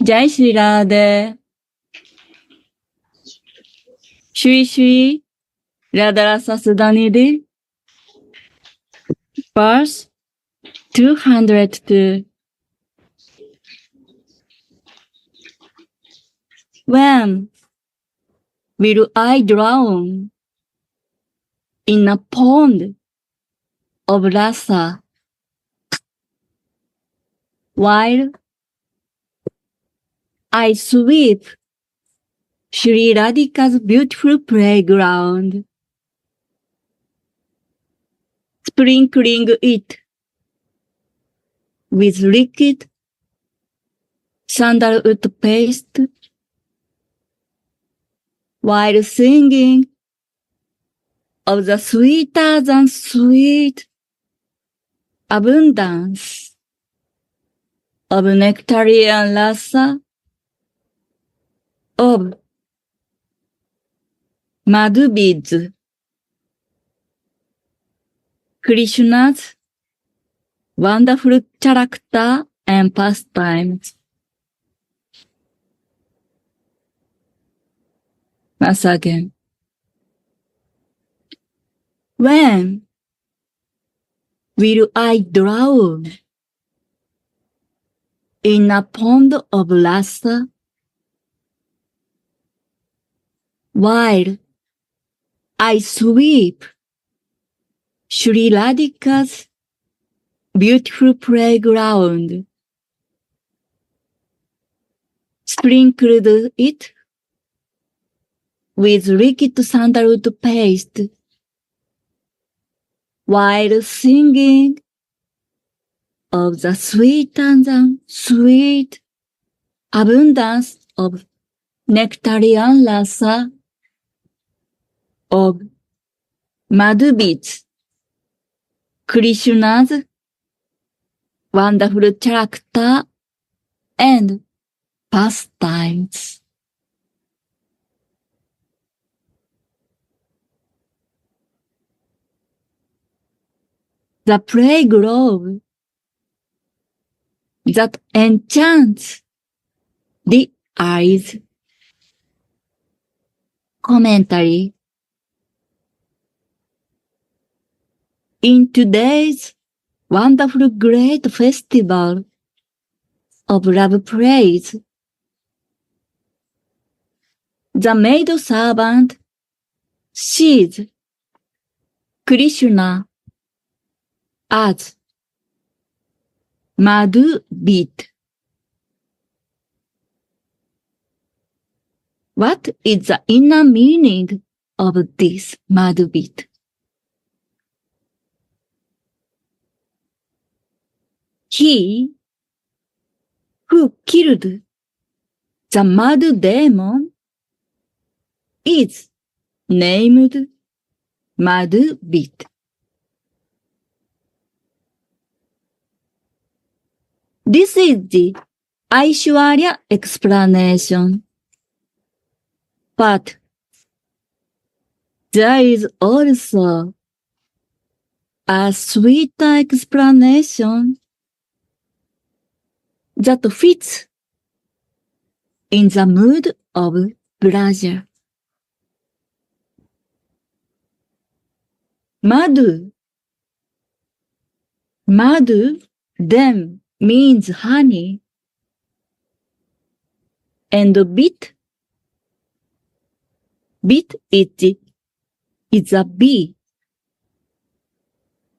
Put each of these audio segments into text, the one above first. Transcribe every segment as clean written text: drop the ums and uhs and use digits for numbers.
जय Shri Radhe Shri Shri Radha Rasa Sudhanidhi verse 202. When will I drown in a pond of Rasa while I sweep Sri Radhika's beautiful playground, sprinkling it with liquid sandalwood paste, while singing of the sweeter than sweet abundance of nectarian rasa, of madhu-beads, Krishna's wonderful character and pastimes. Once again. When will I drown in a pond of rasa while I sweep Sri Radhika's beautiful playground, sprinkled it with liquid sandalwood paste, while singing of the sweeter than sweet abundance of nectarian rasa, of madhu-beads, Krishna's wonderful character and pastimes. The playground that enchants the eyes. Commentary. In today's wonderful great festival of love praise, the maid servant sees Krishna as madhu-bead. What is the inner meaning of this madhu-bead? He who killed the madhu demon is named madhu-bead. This is the Aishwarya explanation. But there is also a sweeter explanation that fits in the mood of pleasure. Madhu then means honey, and bit is a bee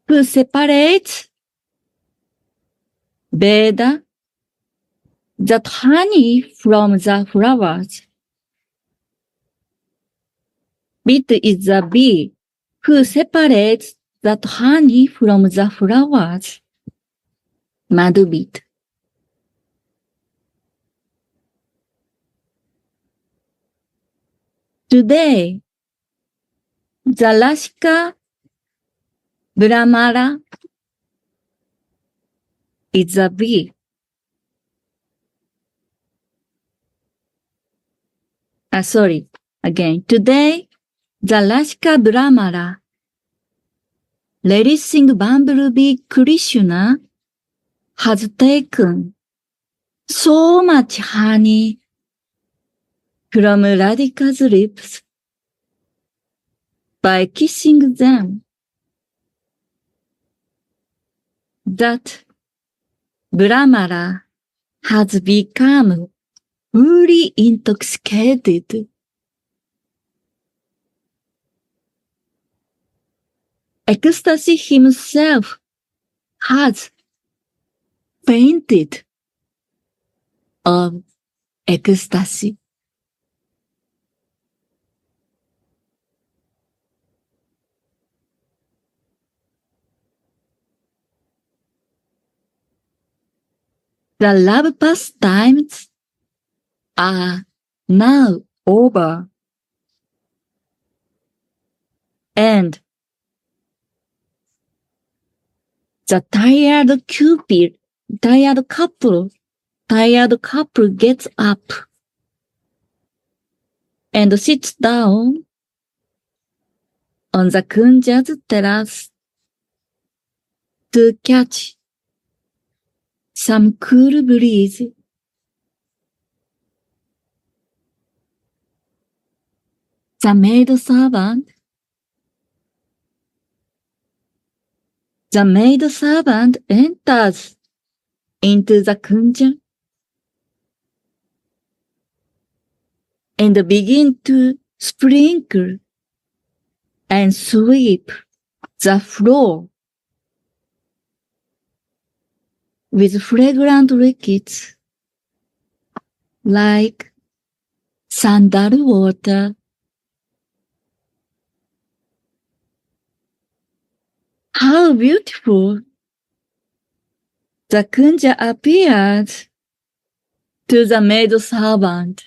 who separates Veda, that honey from the flowers. Bit is a bee who separates that honey from the flowers. Madhu-bead. Today, the Rashika Brahmara is a bee. Today, the Rashika Brahmara, relishing bumblebee Krishna, has taken so much honey from Radhika's lips by kissing them that Brahmara has become fully intoxicated. Ecstasy himself has fainted of ecstasy. The love pastimes are now over, and the tired couple gets up and sits down on the Kunja's terrace to catch some cool breeze. The maidservant enters into the Kunja and begins to sprinkle and sweep the floor with fragrant liquids like sandal water. How beautiful the Kunja appears to the maidservant.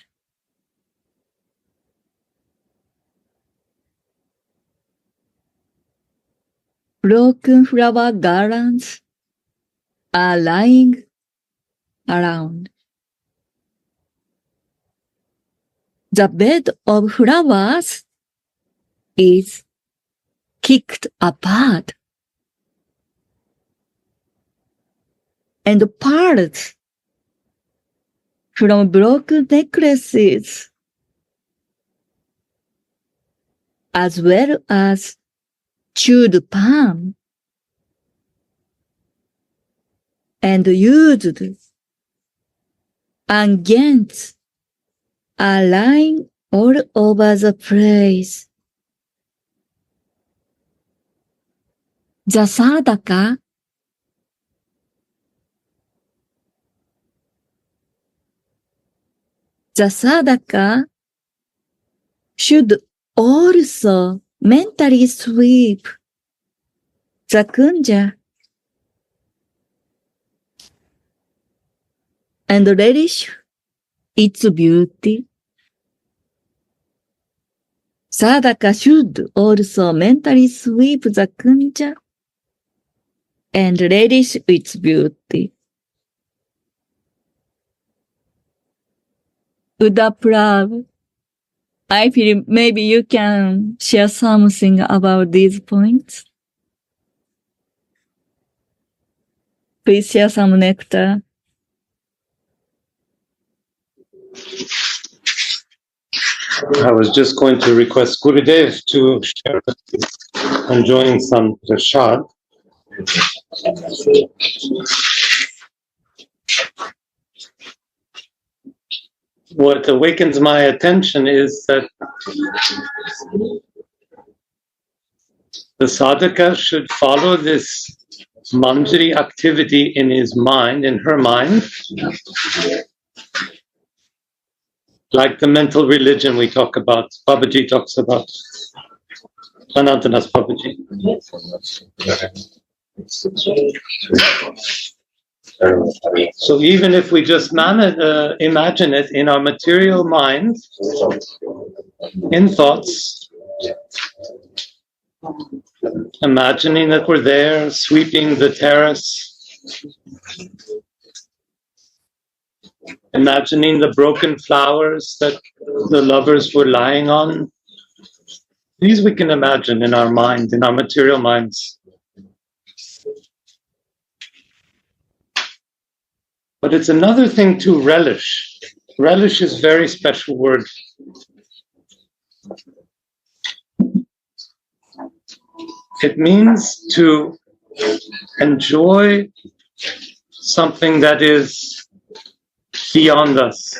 Broken flower garlands are lying around. The bed of flowers is kicked apart, and pearls from broken necklaces, as well as chewed palm and used unguents are lying all over the place. The Sadhaka should also mentally sweep the Kunja and relish its beauty. Sadhaka should also mentally sweep the Kunja and relish its beauty. Udaprav, I feel maybe you can share something about these points. Please share some nectar. I was just going to request Gurudev to share enjoying some prasad. What awakens my attention is that the sadhaka should follow this manjari activity in his mind, in her mind, like the mental religion we talk about, Babaji talks about, Sanatana's Babaji. So even if we just imagine it in our material mind, in thoughts, imagining that we're there, sweeping the terrace, imagining the broken flowers that the lovers were lying on. These we can imagine in our mind, in our material minds. But it's another thing to relish. Relish is a very special word. It means to enjoy something that is beyond us.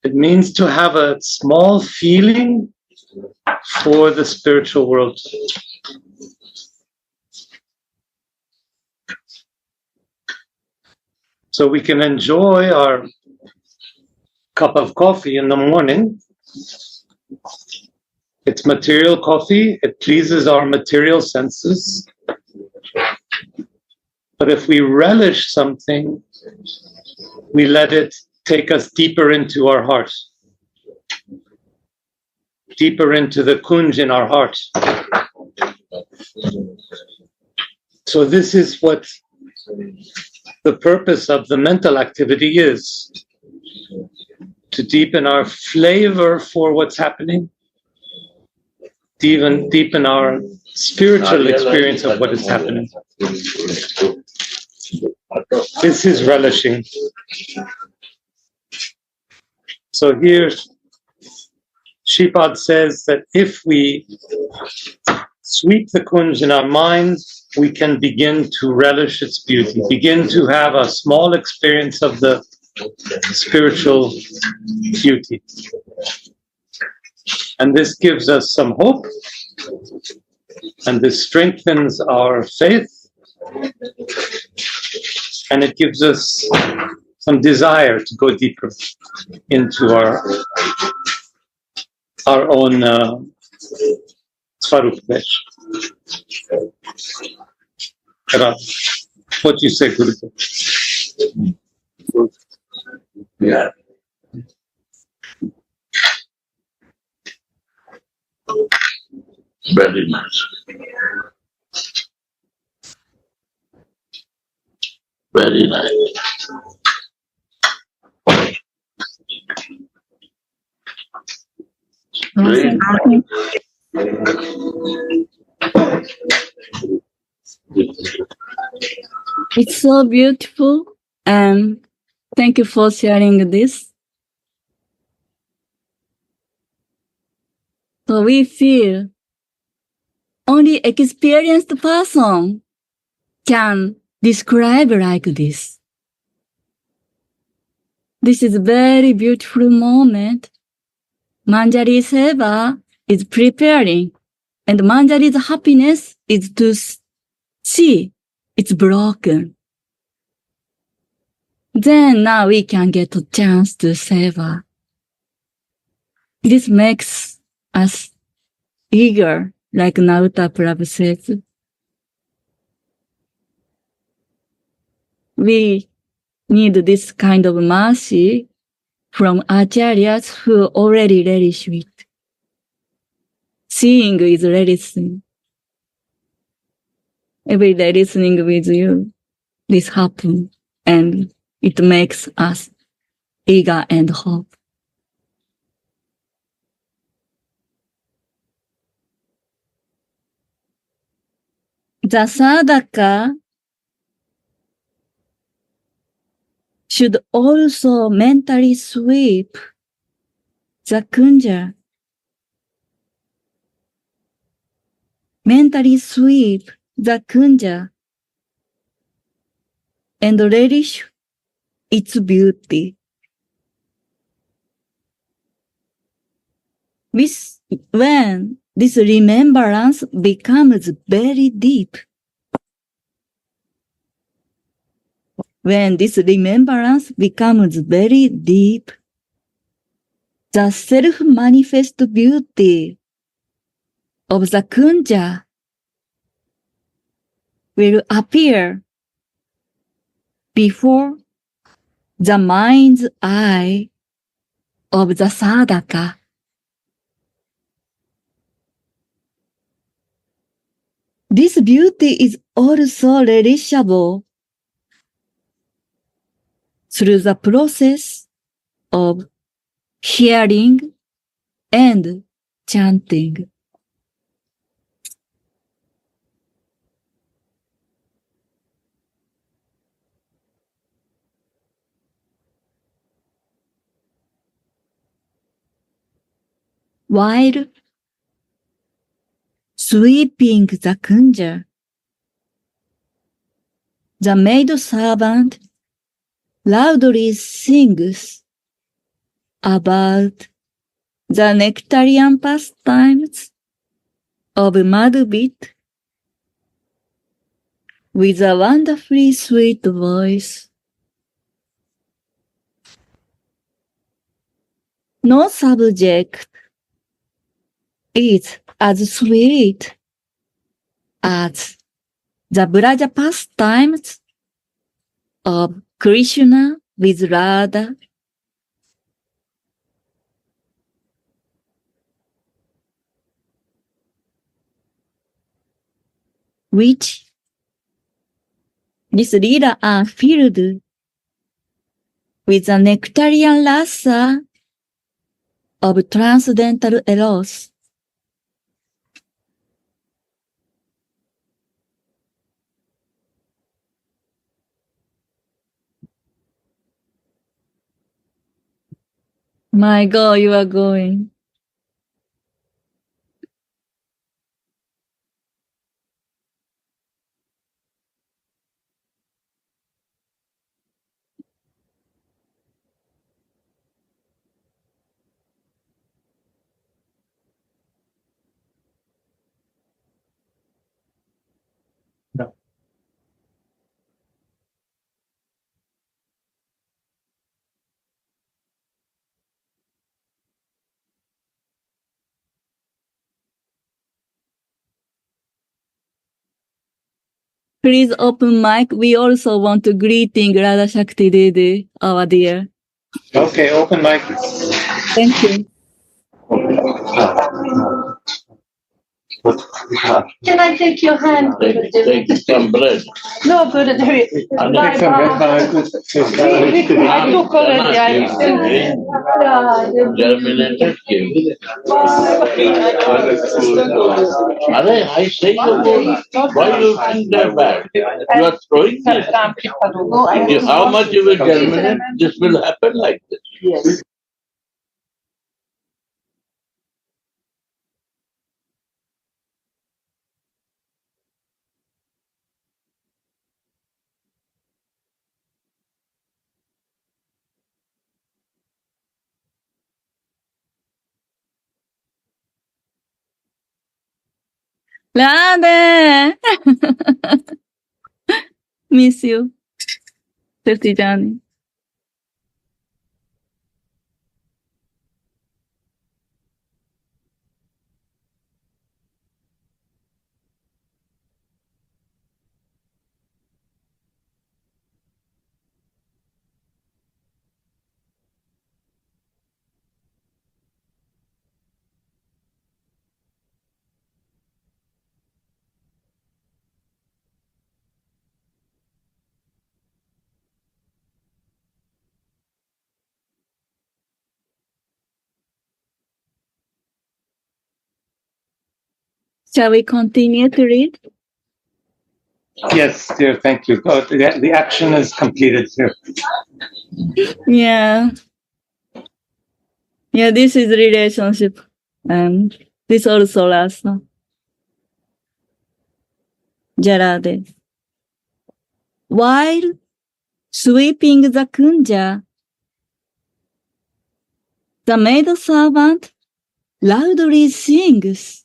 It means to have a small feeling for the spiritual world. So we can enjoy our cup of coffee in the morning. It's material coffee. It pleases our material senses. But if we relish something, we let it take us deeper into our heart, deeper into the kunj in our heart. So this is what the purpose of the mental activity is, to deepen our flavor for what's happening, deepen our spiritual experience of what is happening. This is relishing. So here, Shripad says that if we sweep the kunj in our minds, we can begin to relish its beauty, begin to have a small experience of the spiritual beauty. And this gives us some hope, and this strengthens our faith, and it gives us some desire to go deeper into our own Svarup Vesh. What do you say, Guru? Yeah. Very nice. Very nice. Very nice. It's so beautiful, and thank you for sharing this. So we feel only experienced person can describe like this. This is a very beautiful moment. Manjari Seva is preparing, and Manjari's happiness is to see it's broken. Then now we can get a chance to Seva. This makes us eager, like Nauta Prabhu says. We need this kind of mercy from acharyas who already relish with. Seeing is listening. Every day listening with you, this happens, and it makes us eager and hope. The Sadhaka should also mentally sweep the Kunja. Mentally sweep the Kunja and relish its beauty. When this remembrance becomes very deep, the self-manifest beauty of the Kunja will appear before the mind's eye of the Sadhaka. This beauty is also relishable through the process of hearing and chanting. while sweeping the Kunja, the maid servant loudly sings about the nectarian pastimes of Madhubit with a wonderfully sweet voice. No subject is as sweet as the Braja pastimes of Krishna with Radha. Which this leader are filled with the nectarian rasa of transcendental eros. My God, you are going. No. Please open mic. We also want to greeting Radha Shakti Dede, our dear. Okay, open mic. Thank you. Can I take your hand? Take some bread. No, Gurudev. Take some bread, I took already. Germinated cake. I say you go. Why you think they're bad? You are throwing this. How much you will germinate, this will happen like this. Yes. Radha! Miss you. Tirtijani. Shall we continue to read? Yes, dear, thank you. Oh, the action is completed here. Yeah. Yeah, this is relationship. And this also Rasa. Jarade. While sweeping the Kunja, the maid servant loudly sings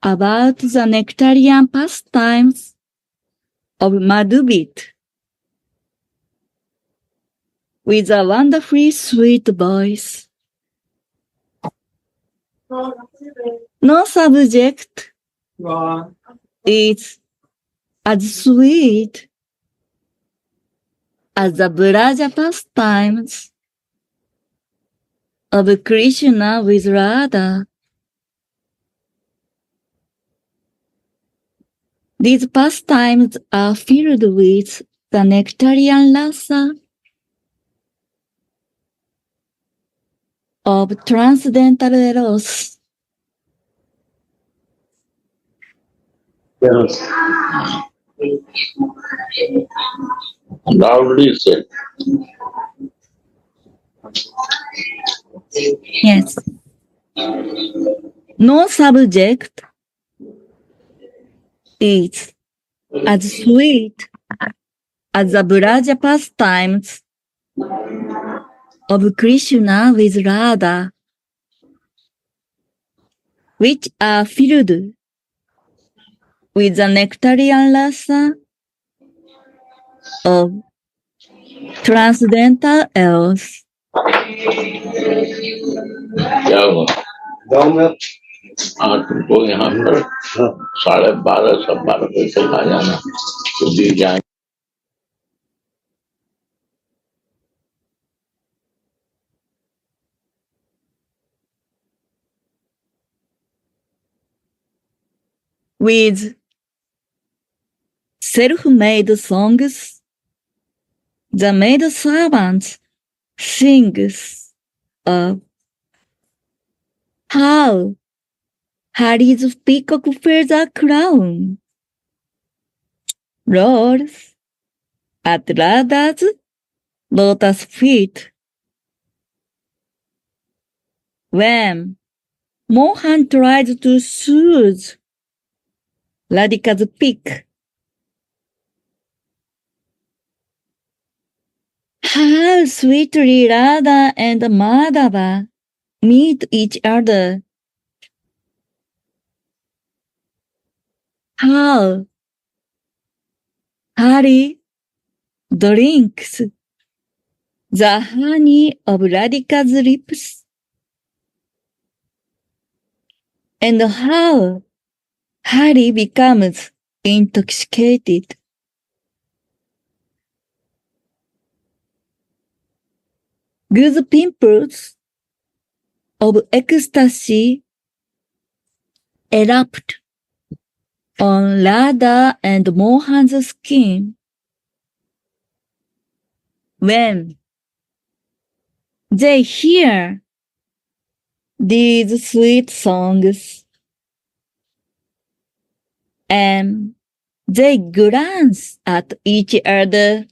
about the nectarian pastimes of Madhubit with a wonderfully sweet voice. No subject is as sweet as the Braja pastimes of Krishna with Radha. These pastimes are filled with the nectarian rasa of transcendental eros. Yes. Loudly said. Yes. No subject is as sweet as the Braja pastimes of Krishna with Radha, which are filled with the nectarian rasa of transcendental else. क्या हुआ तुमको यहाँ पर 12:30 सब 12 बजे तक आ जाना तो दी जाए With self-made songs, the maid servant sings of how Hari's peacock feather crown rolls at Radha's lotus feet. When Mohan tries to soothe Radhika's peak, how sweetly Radha and Madhava meet each other. How Hari drinks the honey of Radhika's lips, and how Hari becomes intoxicated. Goose pimples of ecstasy erupt on Radha and Mohan's skin when they hear these sweet songs, and they glance at each other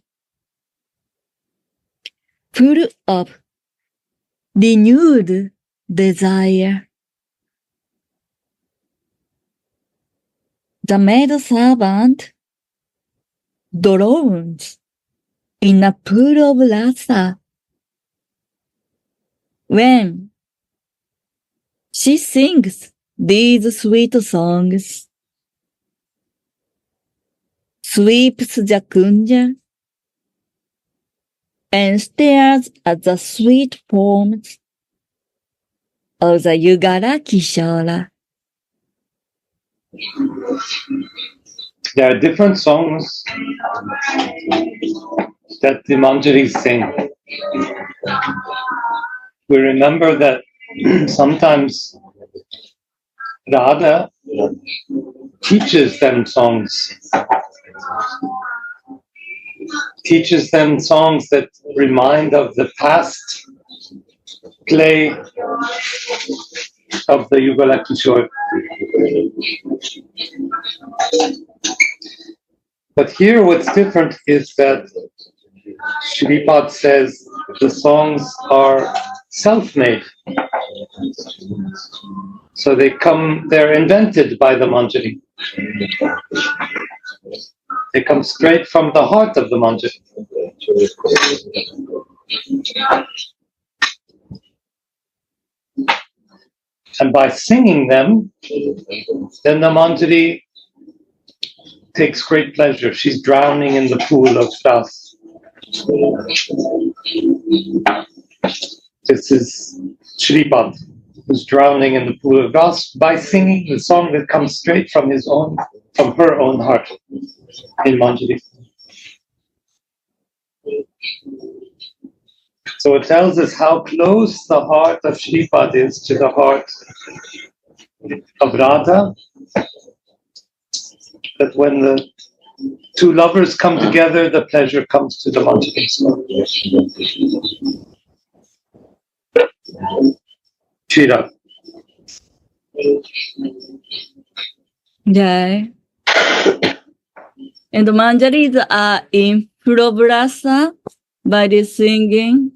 full of renewed desire. The maid servant drowns in a pool of rasa when she sings these sweet songs, sweeps the Kunja, and stares at the sweet forms of the Yugara Kishora. There are different songs that the Manjaris sing. We remember that sometimes Radha teaches them songs. Teaches them songs that remind of the past play of the Yugala Kishore. But here what's different is that Shripad says the songs are self-made. So they're invented by the Manjari. They come straight from the heart of the Manjari. And by singing them, then the Manjari takes great pleasure. She's drowning in the pool of Rasa. This is Shripad, who's drowning in the pool of Rasa by singing the song that comes straight from her own heart in Manjari. So it tells us how close the heart of Shripad is to the heart of Radha, that when the two lovers come together, the pleasure comes to the Manjari. Shira. Jai. And the Manjaris are in full of rasa by this singing.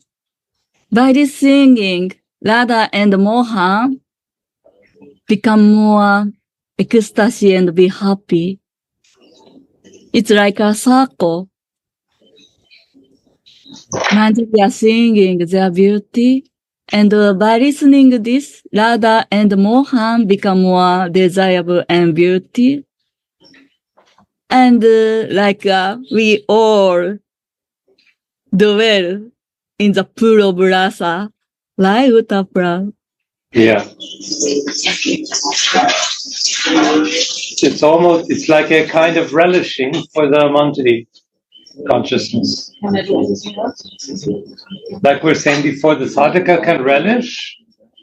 By this singing, Radha and Mohan become more ecstasy and be happy. It's like a circle. Manjari are singing their beauty, and by listening this, Radha and Mohan become more desirable and beauty. And we all dwell in the pool of Rasa, like Utapra. Yeah. It's like a kind of relishing for the Manjari consciousness. Like we were saying before, the Sadhaka can relish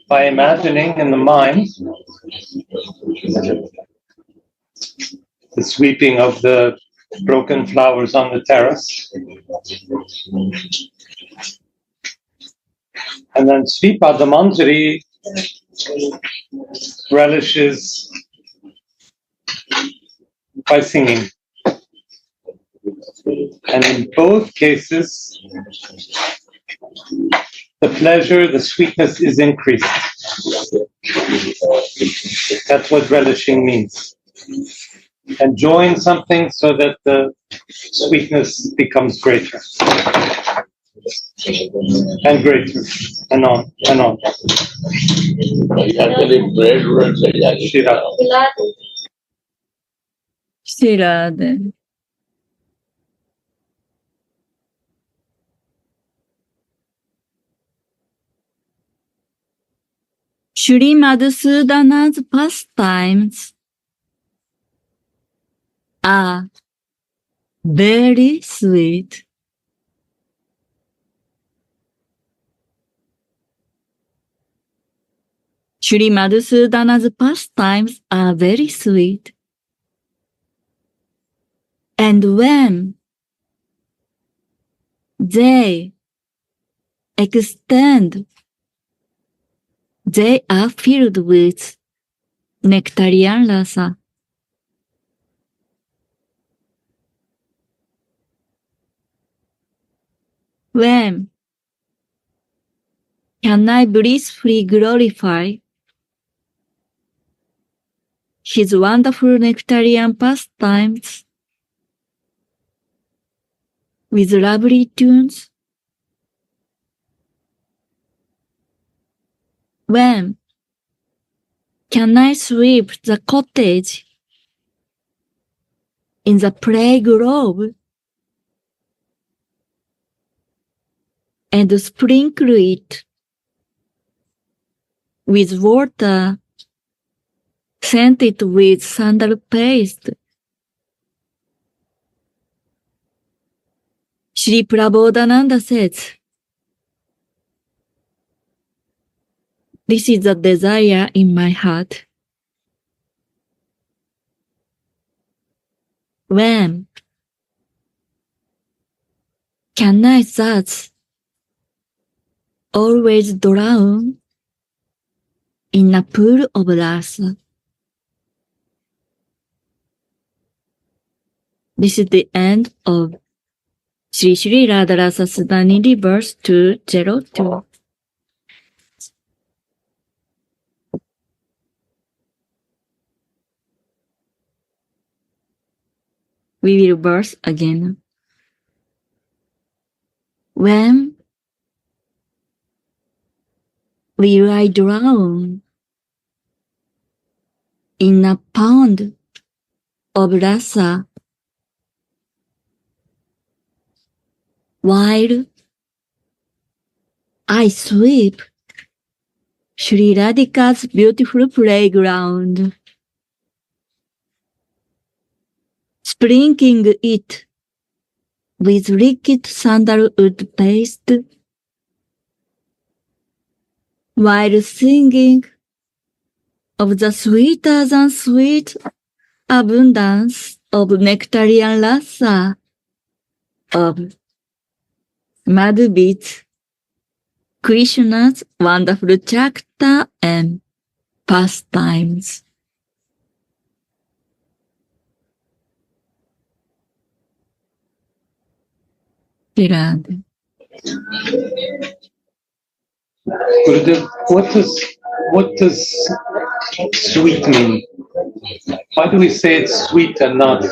by imagining in the mind the sweeping of the broken flowers on the terrace. And then Sripada, the Manjari, relishes by singing. And in both cases, the pleasure, the sweetness is increased. That's what relishing means. Enjoying something so that the sweetness becomes greater. And greater. And on, and on. Shira. Shirade. Shri Madhusudana's pastimes are very sweet. Shri Madhusudana's pastimes are very sweet. And when they extend, they are filled with nectarian rasa. When can I blissfully glorify his wonderful nectarian pastimes with lovely tunes? When can I sweep the cottage in the play grove and sprinkle it with water scented with sandal paste? Sri Prabodhananda says, this is the desire in my heart. When can I thus always drown in a pool of rasa? This is the end of Sri Sri Radha Rasa Sudhanidhi verse 202. We will verse again. When will I drown in a pond of rasa while I sweep Sri Radhika's beautiful playground, sprinkling it with liquid sandalwood paste, while singing of the sweeter than sweet abundance of nectarian rasa of Madhubit, Krishna's wonderful chapter and pastimes. Gurudev, what does what does sweet mean? Why do we say it's sweet and not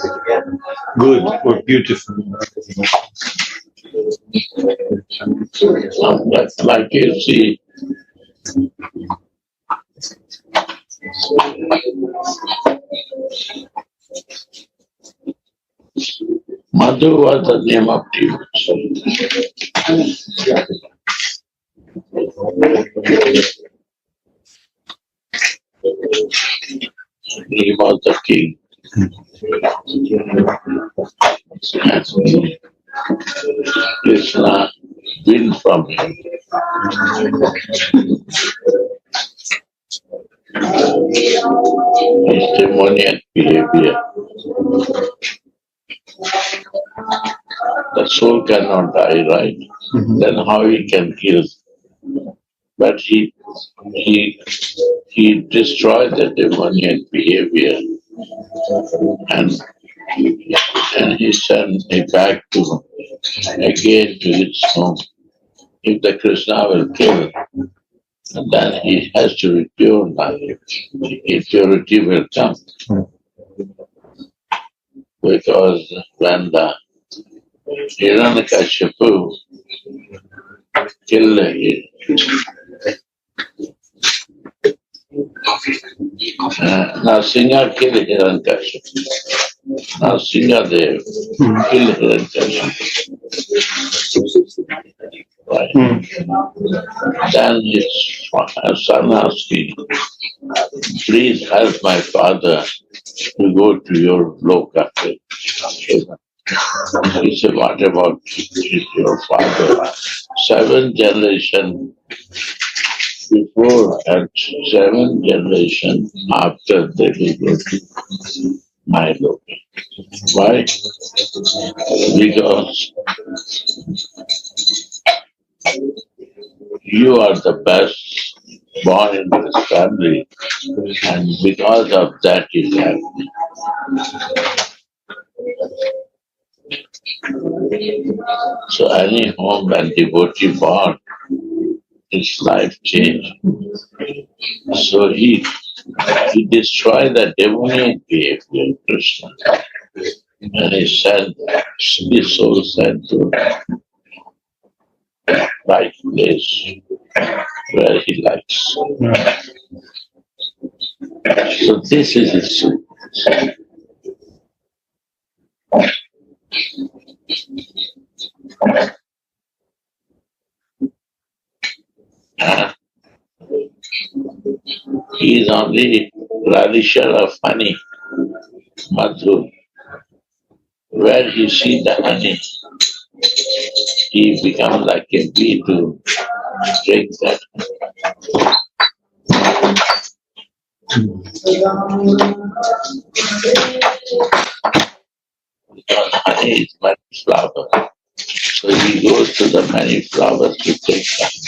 good or beautiful? Like you see, Madhu was the name of He was the king. Krishna win from him. His demoniac behavior. The soul cannot die, right? Then how he can kill? But he destroyed the demoniac behavior and he sent me back again to his home. If the Krishna will kill, then he has to be pure now. Impurity will come. Because when the Hiranyakashipu killed Narasimha killed Hiranyakashipu. Narasimha Dev killed Hiranyakashipu. Right. Then his son asked me, please help my father to go to your loka. He said, what about your father? 7 generations before and 7 generations after they will go to my loka. Why? Because you are the best born in this family, and because of that you have me. So any home when devotee born, his life changed. So he destroyed the demoniac behavior of Krishna. And he sent his soul sent to the right place where he likes. So this is his sweetness. He is only relisher of honey, madhu. Where he sees the honey, he becomes like a bee to drink that. Because honey is many flower. So he goes to the many flowers to take honey.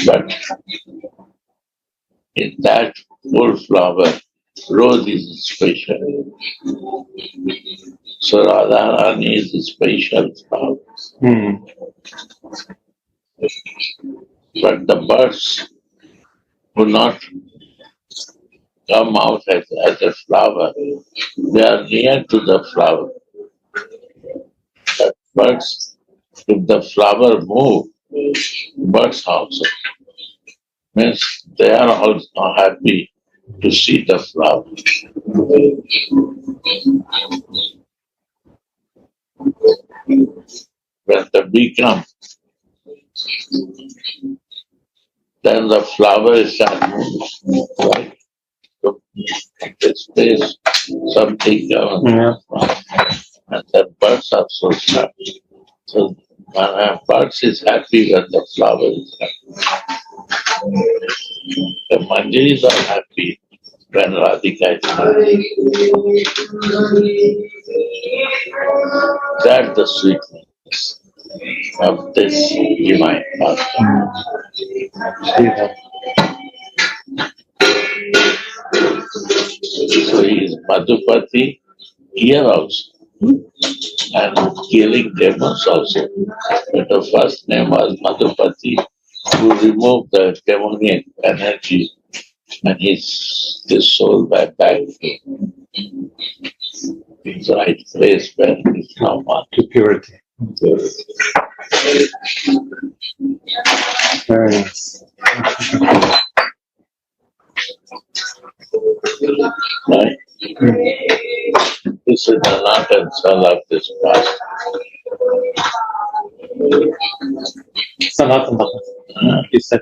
But in that full flower, rose is special. So Radha Rani is a special flower. But the birds will not come out as a flower. They are near to the flower. But birds, if the flower move, birds also. Means they are also happy to see the flower. When the bee comes, then the flower starts moving. Right? So this place, something comes. And the birds are so happy. So when birds is happy when the flower is happy. The manjaris are happy when Radhika is happy. That's the sweetness of this divine pastime. So he is Madhupati here also, and killing demons also. But the first name was Madhupati, to remove the demonic energy and his soul back to his right place where it's now on. To purity. Very nice. Right? This is the lot and cell of this past. Sanatana. He said.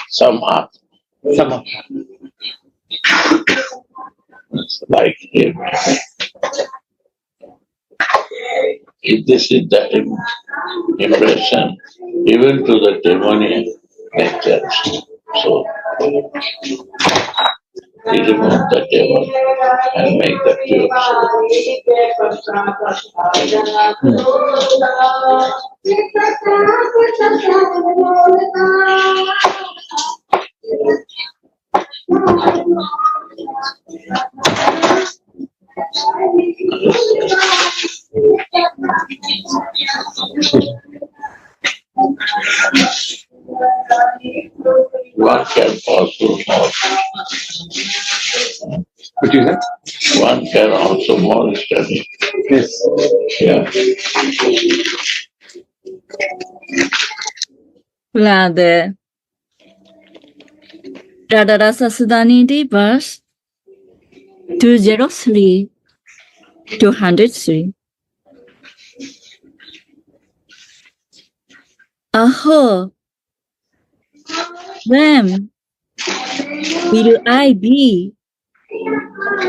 Somehow, Sama. it's like him. If this is the impression, even to the demonic nature. So, he removed the devil and make the pure One can also more. What do you say? One can also more study. Yes. Yeah. Radha. Radha Rasa Sudhanidhi verse 203, 203. Aho, when will I be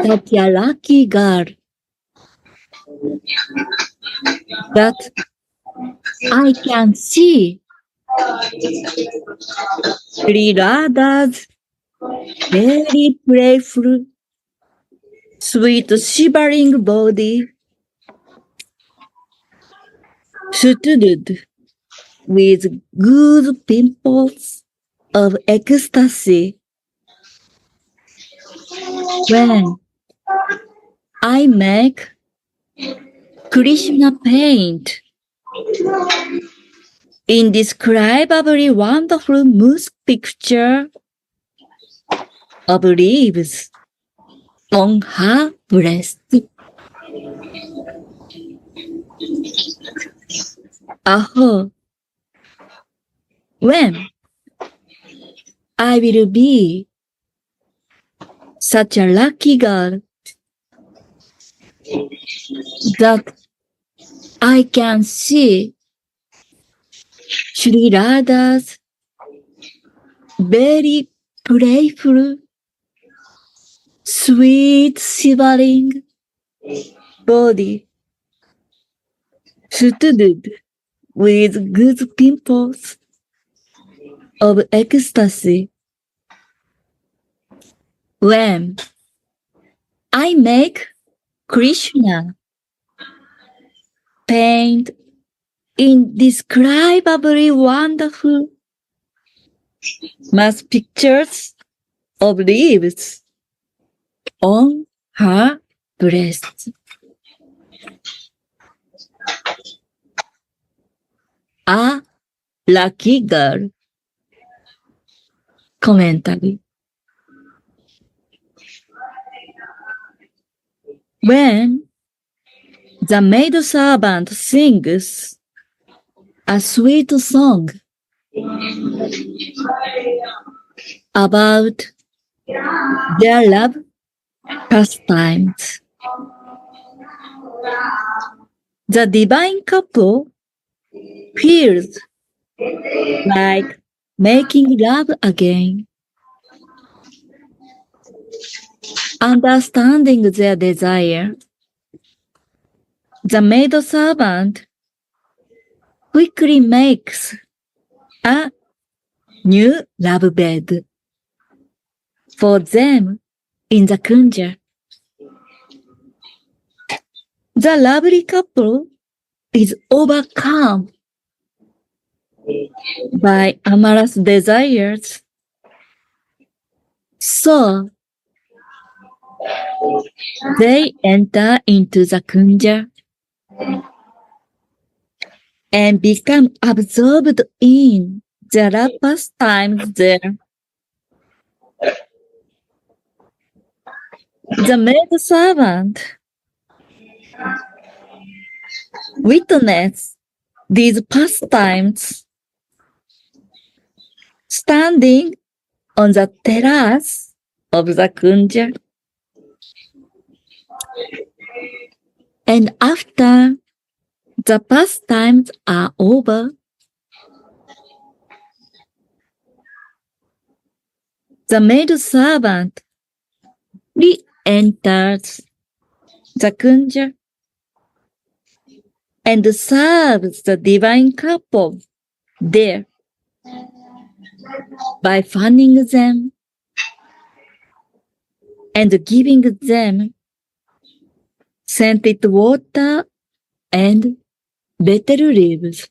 such a lucky girl that I can see Sri Radha's very playful, sweet shivering body studded with good pimples of ecstasy when I make Krishna paint indescribably wonderful moose picture of leaves on her breast. Aho, when I will be such a lucky girl that I can see Sri Radha's very playful, sweet shivering body studded with good pimples of ecstasy when I make Krishna paint indescribably wonderful mass pictures of leaves on her breast. A lucky girl. Commentary. When the maid servant sings a sweet song about their love pastimes, the divine couple feels like making love again. Understanding their desire, the maid servant quickly makes a new love bed for them in the Kunja. The lovely couple is overcome by amorous desires. So, they enter into the Kunja and become absorbed in the pastimes there. The maid servant witnessed these pastimes standing on the terrace of the Kunja. And after the pastimes are over, the maid servant re-enters the Kunja and serves the divine couple there by fanning them and giving them scented water and betel leaves.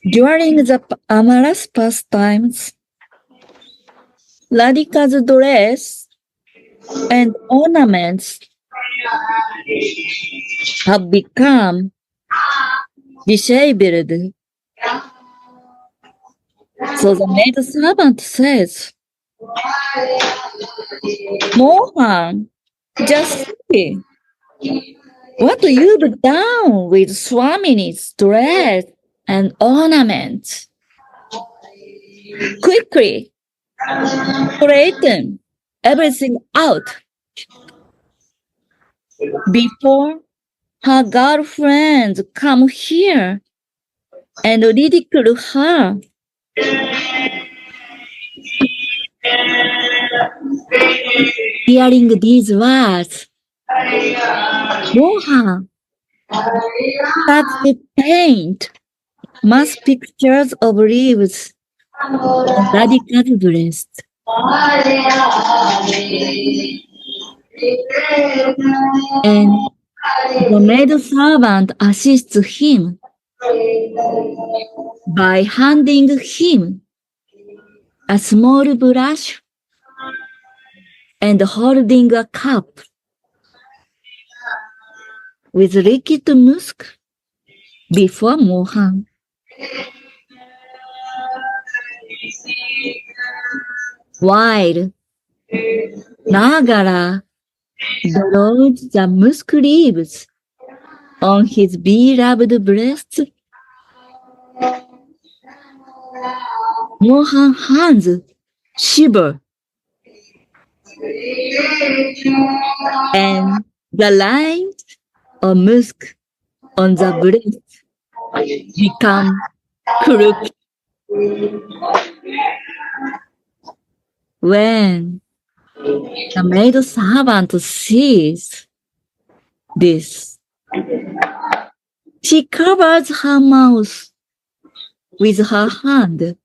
During the amorous pastimes, Radhika's dress and ornaments have become disabled. So the maid servant says, Mohan, just see what you've done with Swamini's dress and ornaments. Quickly, straighten everything out before her girlfriends come here and ridicule her. Hearing these words, Mohan starts to paint mass pictures of leaves on Radhika's breast. And the maid servant assists him by handing him a small brush and holding a cup with liquid musk before Mohan. While Nagara draws the musk leaves on his beloved breast, Mohan's hands shiver, and the lines of musk on the breast become crooked. When the maid servant sees this, she covers her mouth with her hand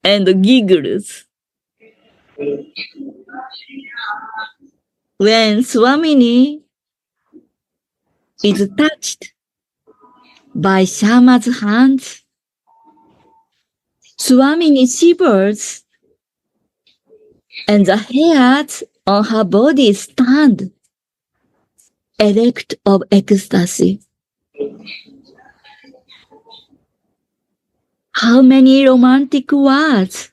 and giggles. When Swamini is touched by Shama's hands, Swamini shivers and the hairs on her body stand erect of ecstasy. How many romantic words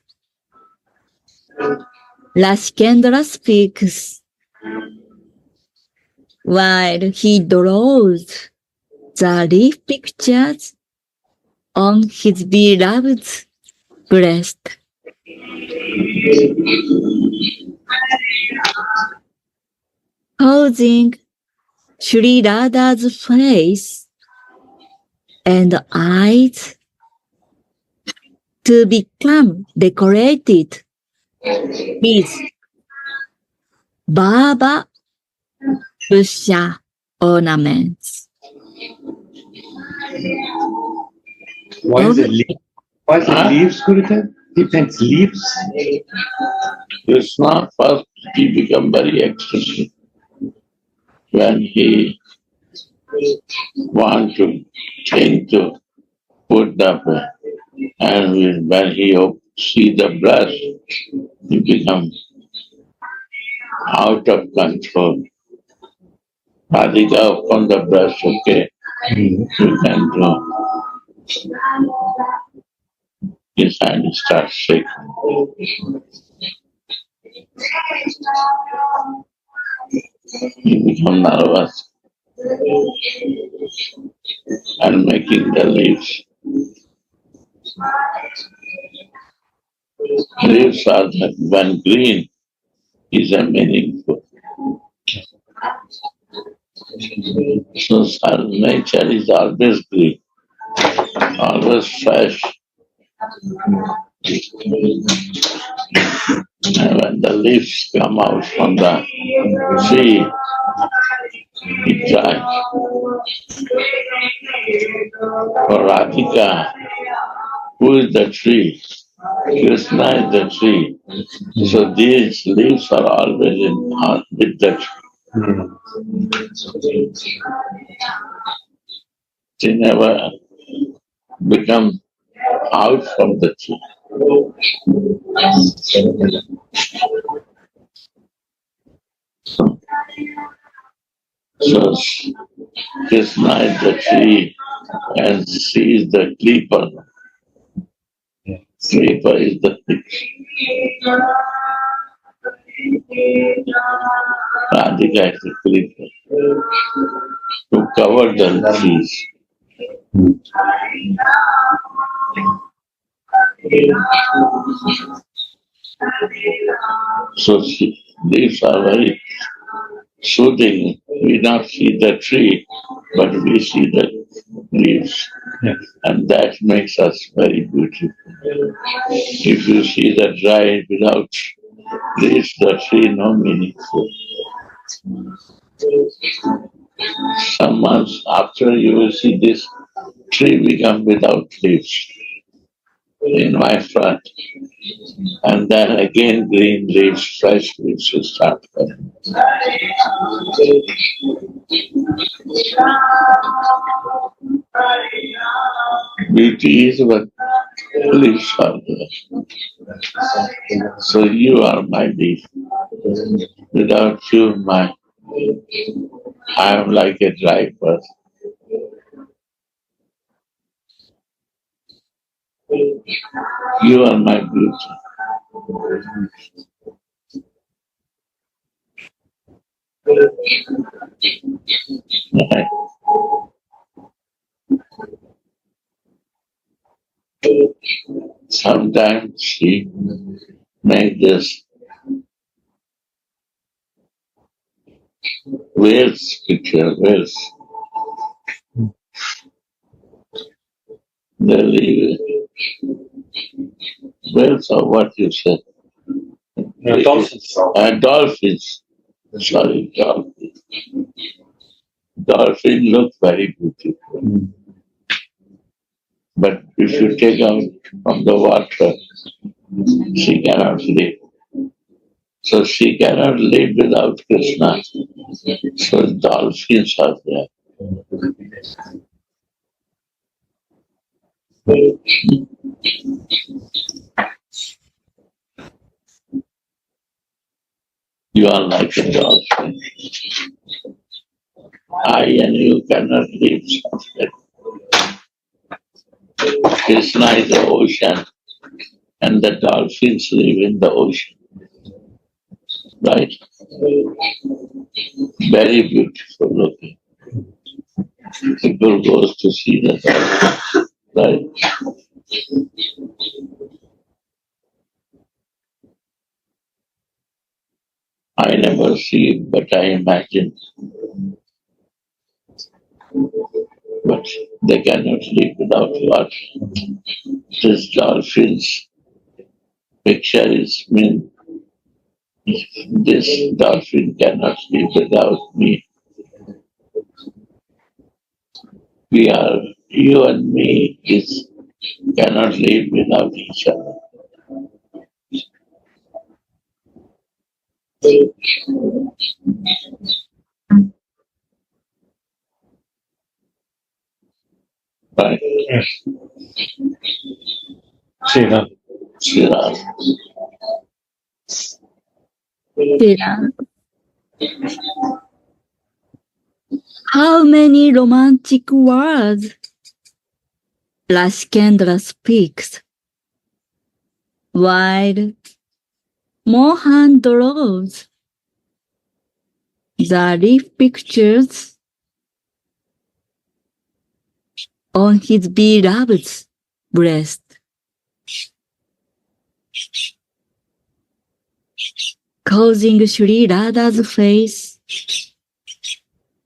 Lashkendra speaks while he draws the leaf pictures on his beloved's breast. Causing Sri Radha's face and eyes to become decorated with Baba Pusha ornaments. Why is it leaves, Gurudev? He paints leaves? Krishna first he become very ecstatic when he want to change to put the and when he see the breast, he become out of control. Radhika opened the brush, okay, you can do. His hand starts shaking. He becomes nervous and making the leaves. Leaves are when green is a meaningful. So nature is always green, always fresh. And when the leaves come out from the tree, it dries. For Radhika, who is the tree? Krishna is the tree. So these leaves are always with the tree. They never become out from the tree. So Krishna is the tree and she is the creeper. Creeper is the Radhika is the creeper to cover the trees. So these are very soothing. We not see the tree, but we see the leaves. And that makes us very beautiful. If you see the dry without leaves, the tree no meaningful. Some months after you will see this tree become without leaves in my front. And then again green leaves, fresh leaves will start coming. Beauty is what leaves are there. So you are my leaf. Without you, I am like a dry person. You are my beauty. Right. Sometimes she makes this whales picture, whales. They leave whales or what you said? Dolphins. Dolphins. Sorry, dolphins. Dolphins look very beautiful. But if you take out from the water, she cannot live. So she cannot live without Krishna. So dolphins are there. You are like a dolphin. I and you cannot live separate. Krishna is the ocean, and the dolphins live in the ocean. Right? Very beautiful looking. People goes to see the dolphins. Right? I never see it, but I imagine. But they cannot live without water. This dolphin's picture is mean. This dolphin cannot live without me. You and me cannot live without each other. Right? Yes. Sriram. Sriram. Sriram. How many romantic words Lashkendra speaks, while Mohan draws the leaf pictures on his beloved's breast. Causing Sri Radha's face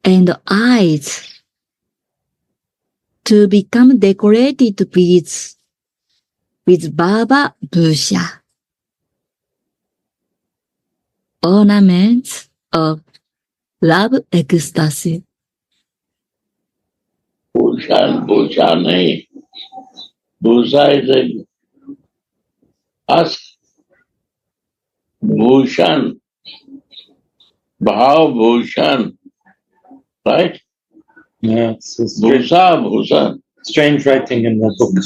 and eyes to become decorated with Baba Bhusha, ornaments of love ecstasy. Bhushan, Bhusha nahi. Bhusha is a ask. Bhushan, Bhav Bhushan, right? Yeah, it's a strange, Bhusa, Bhusan. strange writing in the book.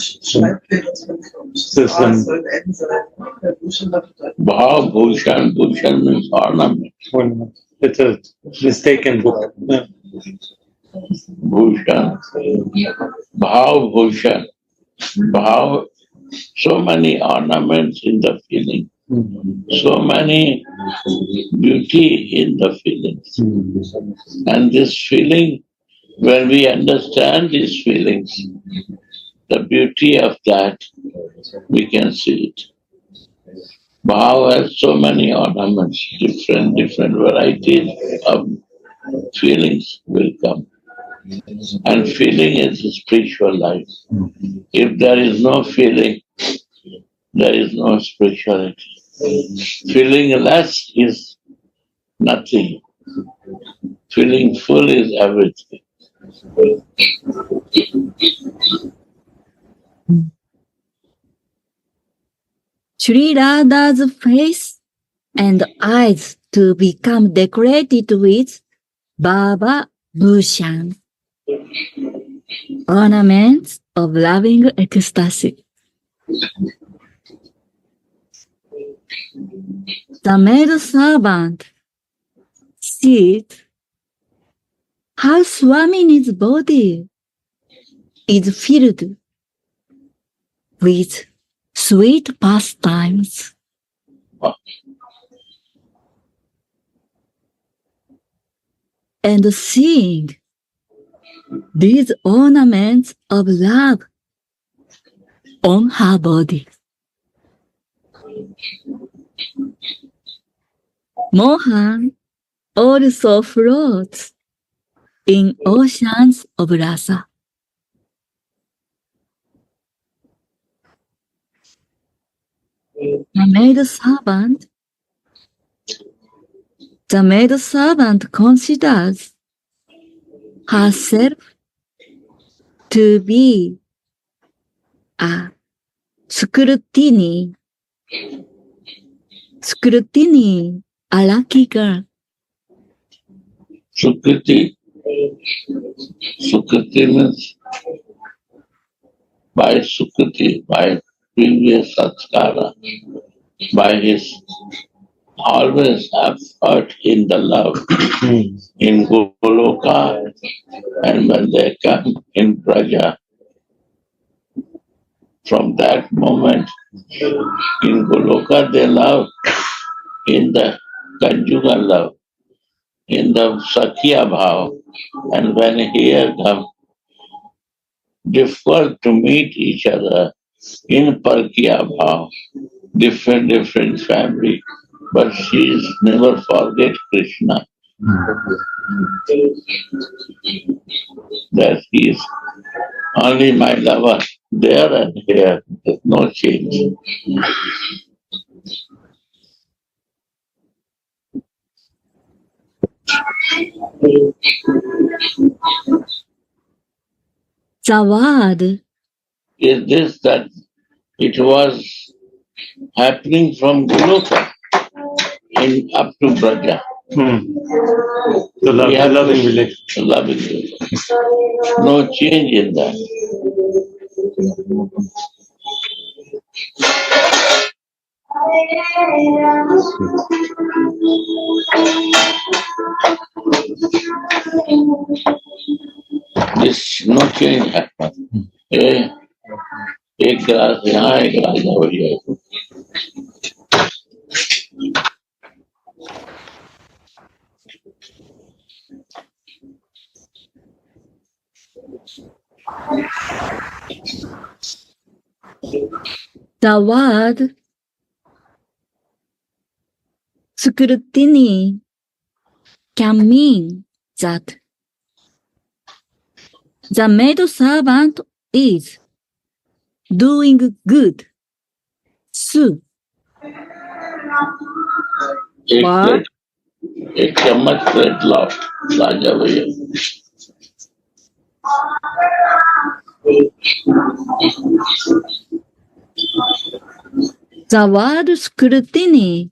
System. Bhav Bhushan, Bhushan means ornament. It's a mistaken book. Yeah. Bhushan. Bhav Bhushan. Bhav, so many ornaments in the feeling. So many beauty in the feelings. And this feeling, when we understand these feelings, the beauty of that, we can see it. Bhav has so many ornaments, different varieties of feelings will come. And feeling is a spiritual life. If there is no feeling, there is no spirituality. Feeling less is nothing. Feeling full is everything. Sri Radha's face and eyes to become decorated with Baba Bhushan, ornaments of loving ecstasy. The maid servant sees how Swamini's body is filled with sweet pastimes. And seeing these ornaments of love on her body, Mohan also floats in oceans of Rasa. The maid servant considers herself to be a scrutiny, a lucky girl. Sukriti means by Sukriti, by previous Satskara, by his always effort in the love in Goloka, and when they come in Braja, from that moment in Goloka they love, in the Kanjuga love, in the Sakya Bhav, and when here come, difficult to meet each other in Parkya Bhav, different family, but she is never forget Krishna. That he is only my lover, there and here, there's no change. The word Is this that it was happening from Goloka in up to Braja. The loving relationship. Loving relationship. No change in that. mixing happens. एक गिलास यहाँ एक गिलास भैया The word scrutiny can mean that the maid servant is doing good. So, what? एक चम्मच plate लाओ राजा भैया The word scrutiny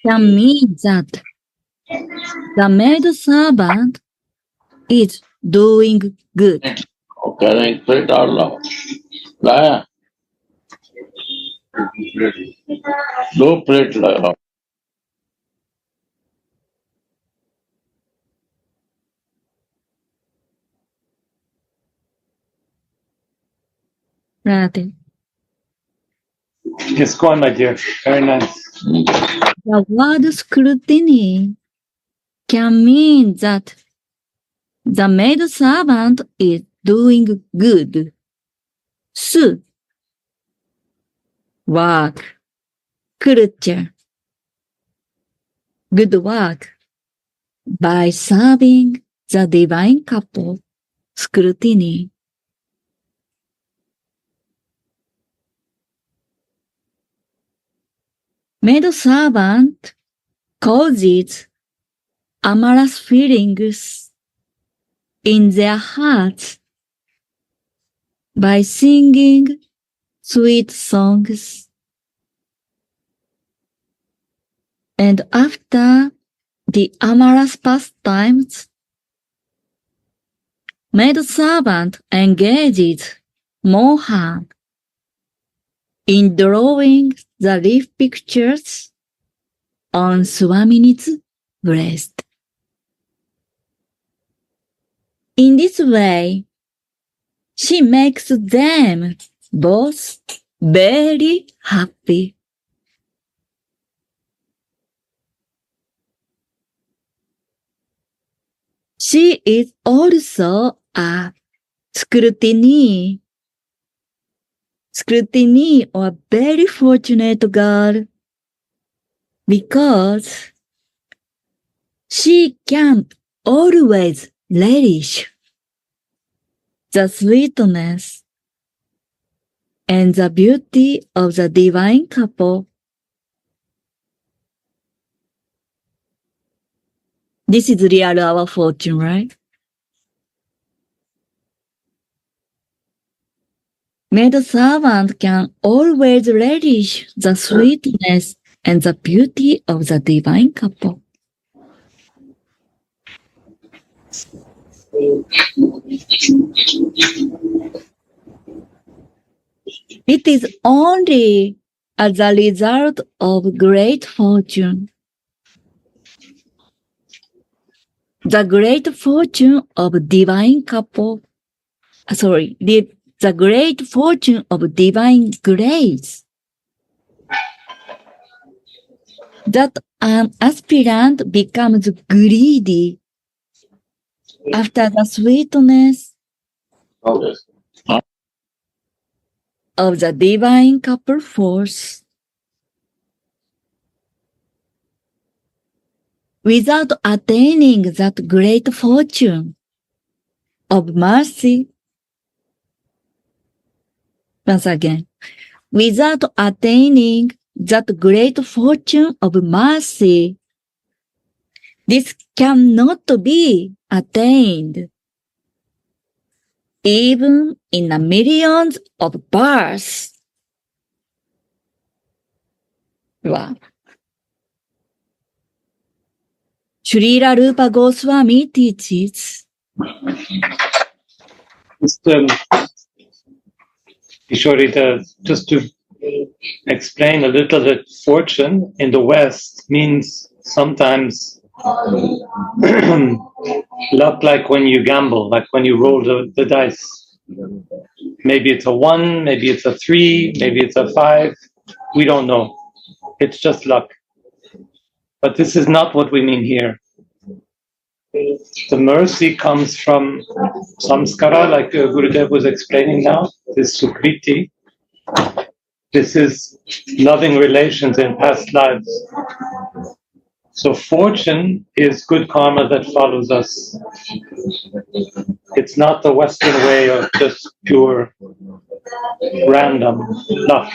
can mean that the maid servant is doing good. कह रहे हैं प्लेट और लाओ लाया दो प्लेट लगाओ Radha. Yes, go on, my dear. Very nice. The word scrutiny can mean that the maid servant is doing good. So, work, culture, good work by serving the divine couple, scrutiny. Maid servant causes amorous feelings in their hearts by singing sweet songs. And after the amorous pastimes, maid servant engages more hard in drawing the leaf pictures on Swamini's breast. In this way, she makes them both very happy. She is also a scrutiny or very fortunate girl because she can always relish the sweetness and the beauty of the divine couple. This is really our fortune, right? Maid servant can always relish the sweetness and the beauty of the divine couple. It is only as a result of great fortune. The great fortune of divine couple, the great fortune of divine grace, that an aspirant becomes greedy after the sweetness of the divine couple force. Without attaining that great fortune of mercy, once again, without attaining that great fortune of mercy, this cannot be attained. Even in the millions of births. Wow. Srila Rupa Goswami teaches. Just to explain a little bit, fortune in the West means sometimes luck like when you gamble, like when you roll the dice. Maybe it's a 1, maybe it's a 3, maybe it's a 5. We don't know. It's just luck. But this is not what we mean here. The mercy comes from samskara, like Gurudev was explaining now, this sukriti. This is loving relations in past lives. So fortune is good karma that follows us. It's not the Western way of just pure random luck.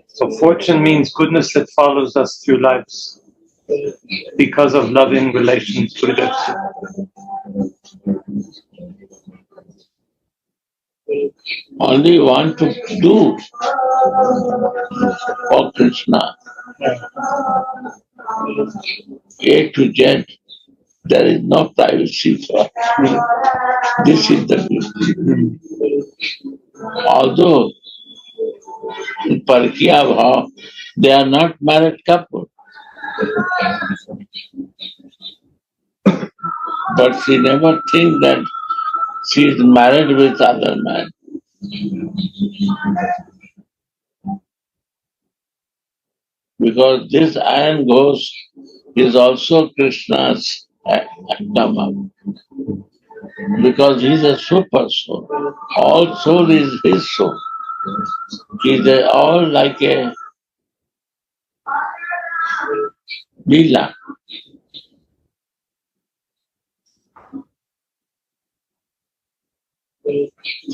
So fortune means goodness that follows us through lives because of loving relations with it. Only want to do for Krishna. A to Z, there is no privacy for us. This is the beauty. Although in Parikya Bhav, they are not married couple. But she never thinks that she is married with other man. Because this iron ghost is also Krishna's Dhamma. Because he is a super soul. All soul is his soul. He is all like a Leela.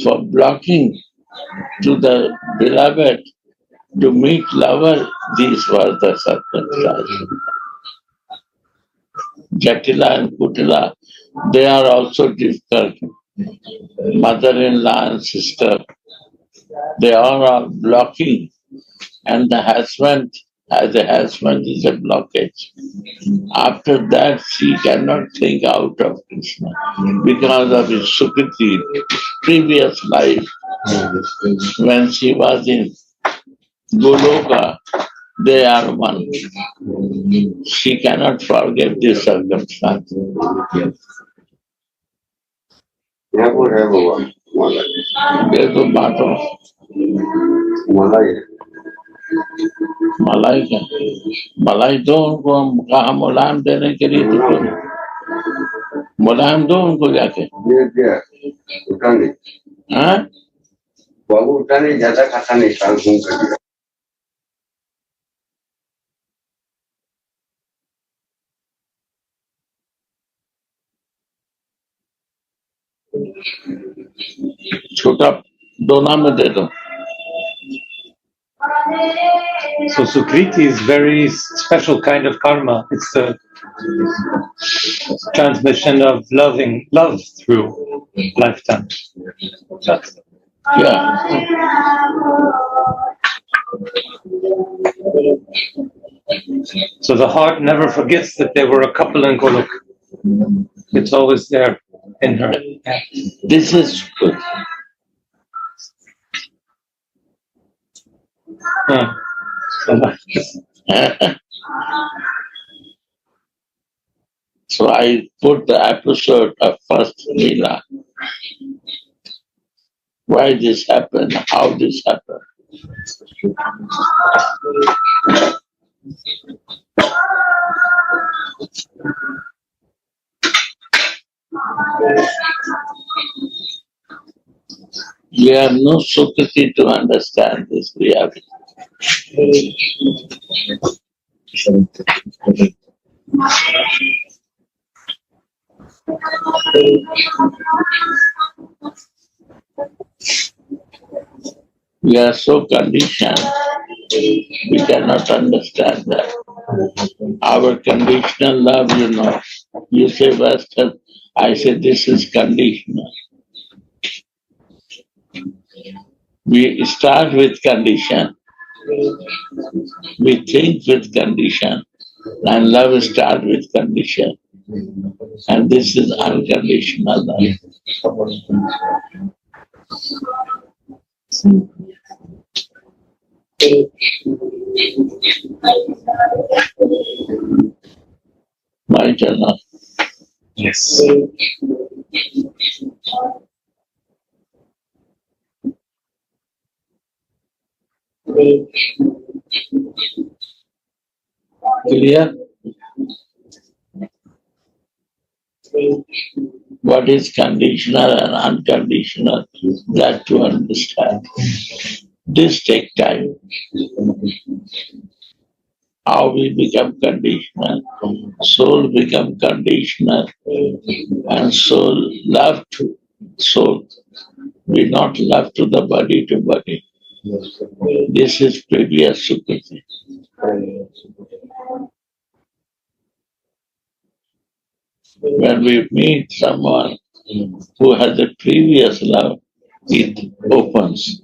For blocking to the beloved to meet lover, these were the circumstances. Jatila and Kutila, they are also difficult. Mother-in-law and sister, they are blocking, and the husband, as a husband, is a blockage. After that, she cannot think out of Krishna because of his Sukriti, previous life. When she was in Goloka, they are one. She cannot forget this circumstance. देखो बाटो मलाई का मलाई दो उनको, हम कहा मुलायम देने के लिए, तो मुलायम दो उनको जाके। हाँ बाबू उठाने ज्यादा खाता नहीं, साल घूम कर दिया। छोटा दोना में दे दो। So Sukriti is very special kind of karma. It's the transmission of love through lifetime. That's Yeah. So the heart never forgets that they were a couple in Golok. It's always there in her. This is good. So I put the episode of first Leela. Why this happened, how this happened. We have no Sukriti to understand this reality. We are so conditioned, we cannot understand that. Our conditional love, you say Western, I say this is conditional. We start with condition, we think with condition, and love starts with condition. And this is unconditional love. point or not? Yes. Clear? What is conditional and unconditional, that to understand. This takes time. How we become conditional, soul become conditional, and soul love to soul. We not love to the body to body. This is previous Sukriti. When we meet someone who has a previous love, it opens.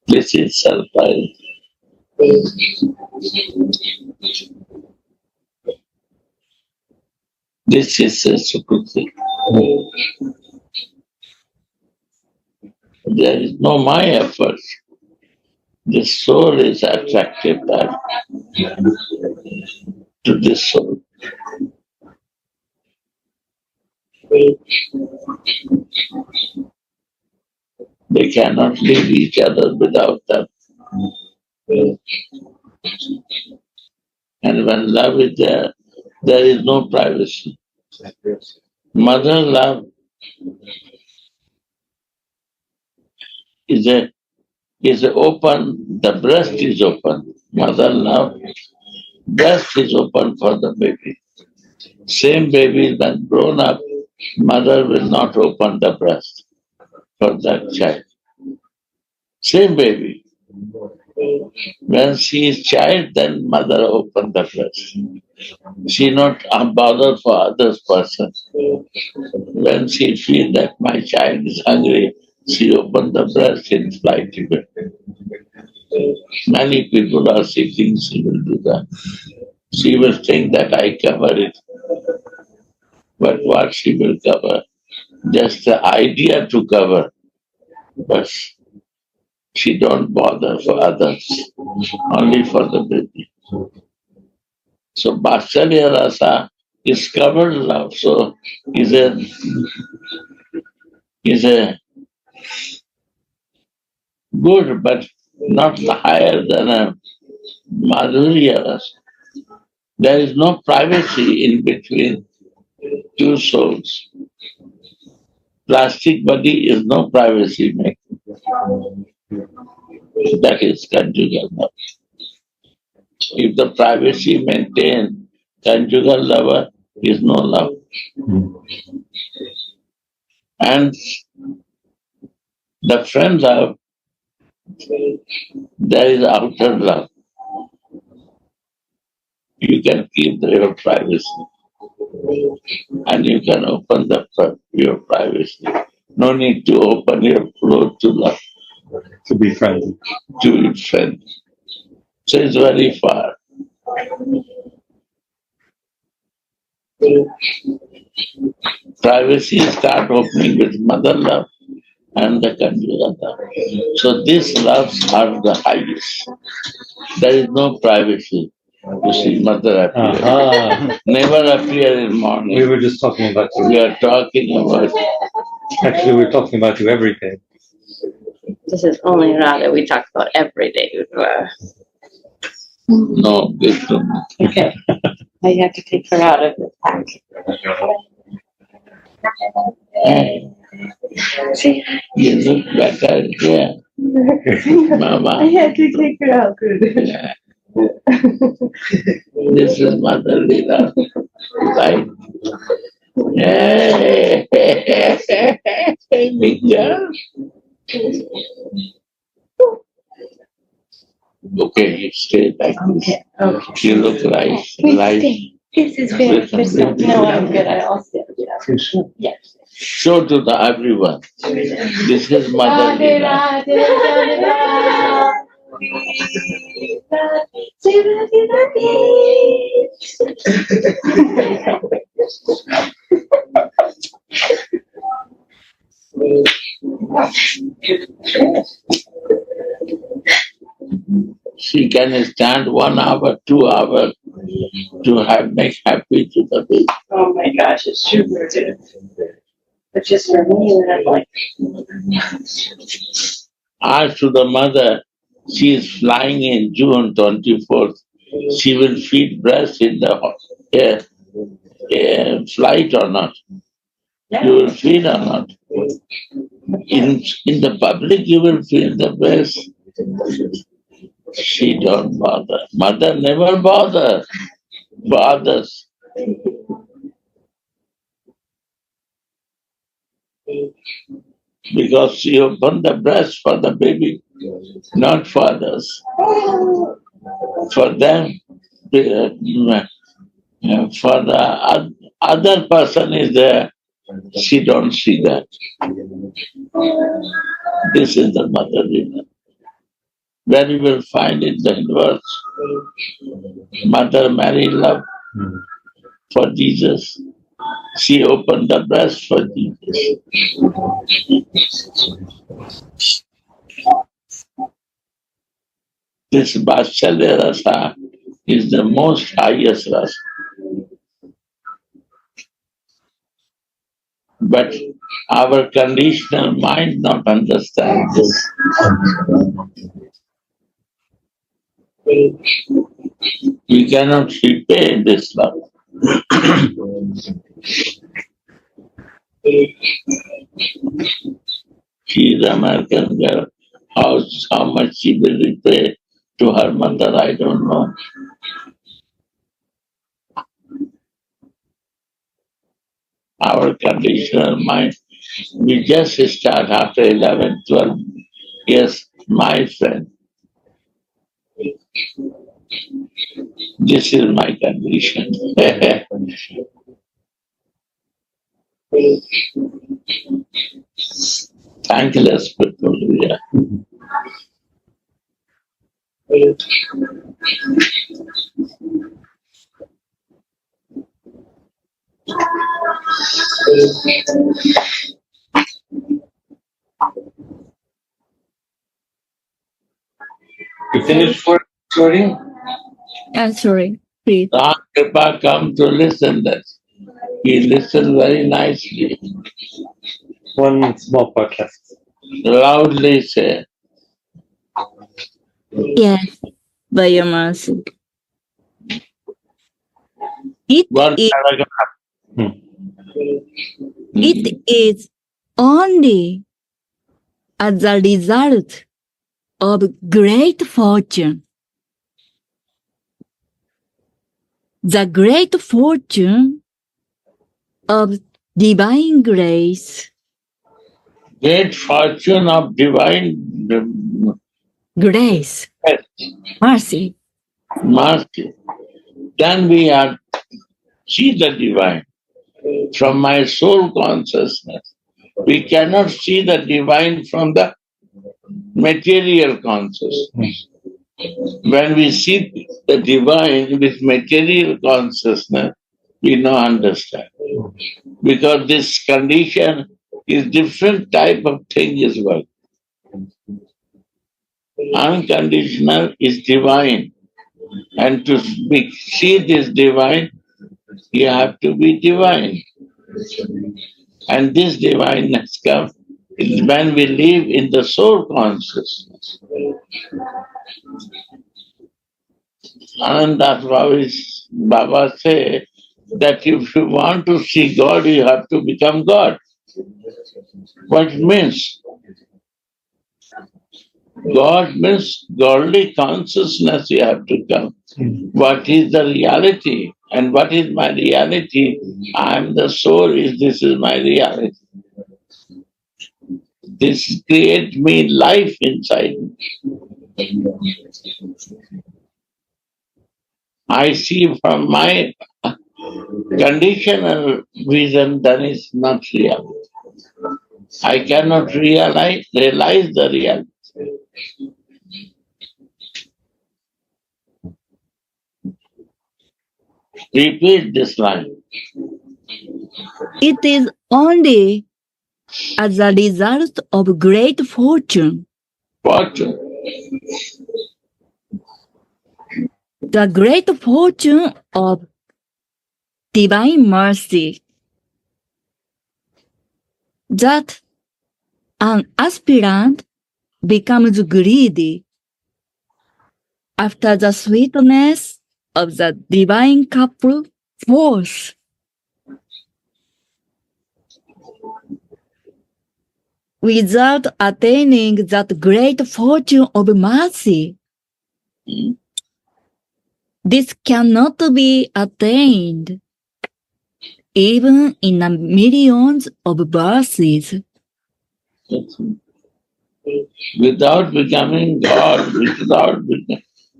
This is self-love. This is a Sukriti. There is no my effort. The soul is attracted back to this soul. They cannot leave each other without them. And when love is there, there is no privacy. Mother love is open, the breast is open. Mother love, breast is open for the baby. Same baby when grown up, mother will not open the breast for that child. Same baby. When she is child, then mother open the breast. She not bothered for others person. When she feel that my child is hungry, she open the breast in flight to it. Many people are seeking she will do that. She will think that I cover it. But what she will cover? Just the idea to cover. But she don't bother for others, only for the baby. So Bhaskara Rasa is covered love, so is a good, but not higher than a Madhurya Rasa. There is no privacy in between two souls. Plastic body is no privacy making. That is conjugal love. If the privacy maintained, conjugal lover is no love. And the friend love, there is outer love. You can keep your privacy. And you can open your privacy. No need to open your floor to love. To be friendly. To be friendly. So it's very far. Privacy start opening with mother love and the conjugal love. So these loves are the highest. There is no privacy. You see, mother appear. Never appear in morning. We were just talking about you. We are talking about. Actually, we're talking about you every day. This is only Radha we talk about every day. No, good to me. Okay. I have to take her out of the pack. See, You look better here. Mama. I had to take her out. Yeah. This is Mother Leela, right? Hey, big girl. Okay, you stay like this. Okay. You look nice. This is very good. No, I'm good. I'll sit. Yes. Show to the everyone. This is Mother Leela. She can stand 1 hour, 2 hours to make happy to the baby. Oh my gosh, it's true. But just for me, and I'm like, As to the mother, she is flying in June 24th. She will feed breast in the flight or not? You will feed or not? In the public, you will feed the breast. She don't bother. Mother never bothers. Because she opened the breast for the baby, not for others. For them, for the other person is there, she don't see that. This is the mother reason. Where you will find in the verse, Mother Mary love for Jesus. She opened the breast for Jesus. This Vatshalya Rasa is the most highest rasa. But our conditional mind not understand this. We cannot repay this love. She is an American girl. How much she will repay to her mother, I don't know. Our conditional mind, we just start after 11, 12 years, my friend. This is my condition. Thankless people, yeah. You finished for sorry? Sorry, please. Ram Kripa come to listen that. He listened very nicely. One small part left. Loudly say. Yes, by your mercy. It One is, paragraph. it is only as a result of great fortune. The great fortune of divine grace. Great fortune of divine Grace. Mercy. mercy. Then we have see the divine from my soul consciousness. We cannot see the divine from the material consciousness. When we see the divine with material consciousness, we don't understand. Because this condition is different type of thing is work. Unconditional is divine. And to see this divine, you have to be divine. And this divineness comes when we live in the soul consciousness. And that's why Baba say that if you want to see God, you have to become God. What it means? God means godly consciousness you have to come. What is the reality? And what is my reality? I am the soul, this is my reality. This creates me life inside me. I see from my conditional vision that is not real. I cannot realize the reality. Repeat this line. It is only as a result of great fortune. Fortune. the great fortune of divine mercy that an aspirant becomes greedy after the sweetness of the divine couple force. Without attaining that great fortune of mercy, this cannot be attained, even in the millions of births. Without becoming God, without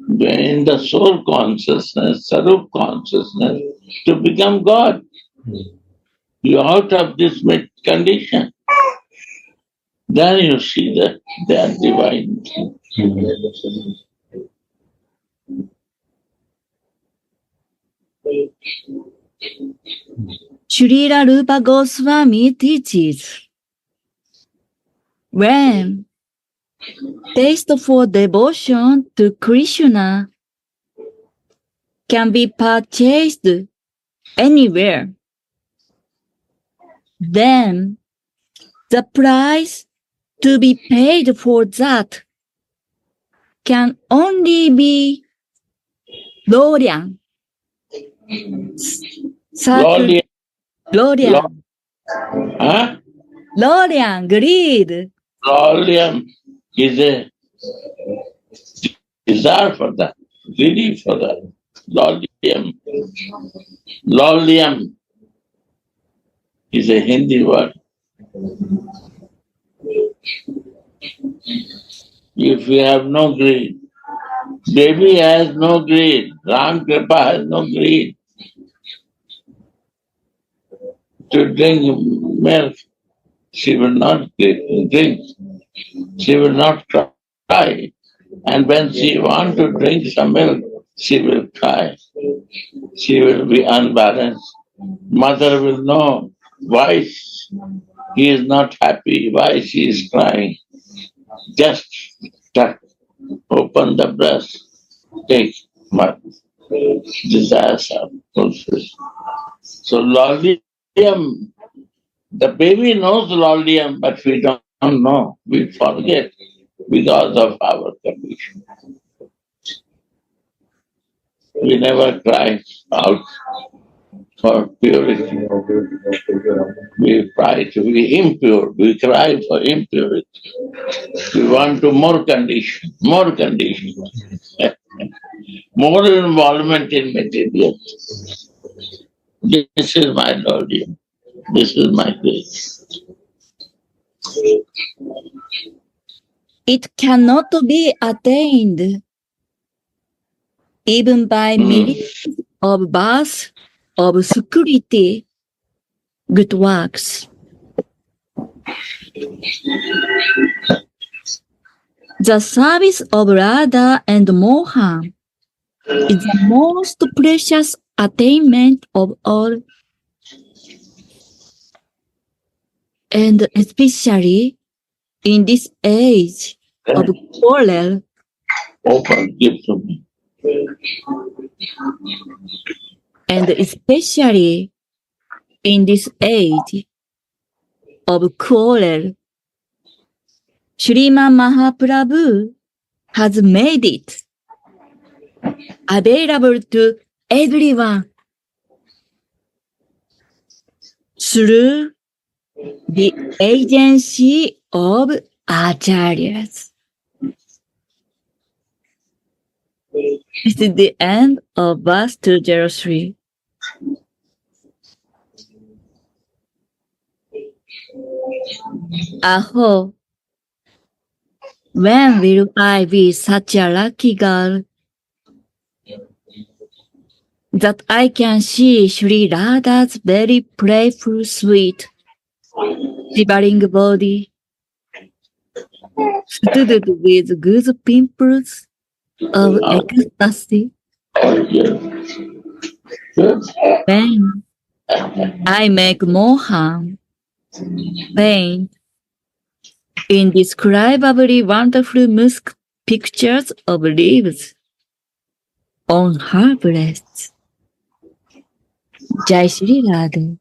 in the soul consciousness, Sarup consciousness, to become God. You're out of this condition. Then you see that they are divine. Srila Rupa Goswami teaches, when taste for devotion to Krishna can be purchased anywhere, then the price to be paid for that can only be Lorian. Lord, Lorian. huh? Lorian, greed. Lolium is a desire for that, greedy for that. Lolium. Lolium is a Hindi word. If you have no greed, baby has no greed, Ram Kripa has no greed. To drink milk, she will not drink. She will not cry. And when she wants to drink some milk, she will cry. She will be unbalanced. Mother will know why he is not happy, why she is crying. Just open the breast, take my desires are fulfilled. So Lolium, the baby knows Lolium, but we don't know. We forget because of our condition. We never cry out for purity. We try to be impure. We cry for impurity. We want to more condition, more involvement in material. This is my Lolium. This is my grace. It cannot be attained even by millions of births of security, good works. The service of Radha and Mohan is the most precious attainment of all, and especially in this age of quarrel. Open, give to me. And especially in this age of quarrel, Sriman Mahaprabhu has made it available to everyone through the agency of acharyas. This is the end of verse 203. Aho, when will I be such a lucky girl that I can see Sri Radha's very playful, sweet, shivering body studded with good pimples of ecstasy? When I make Mohan paint indescribably wonderful musk pictures of leaves on her breast. Jai Shri Radha.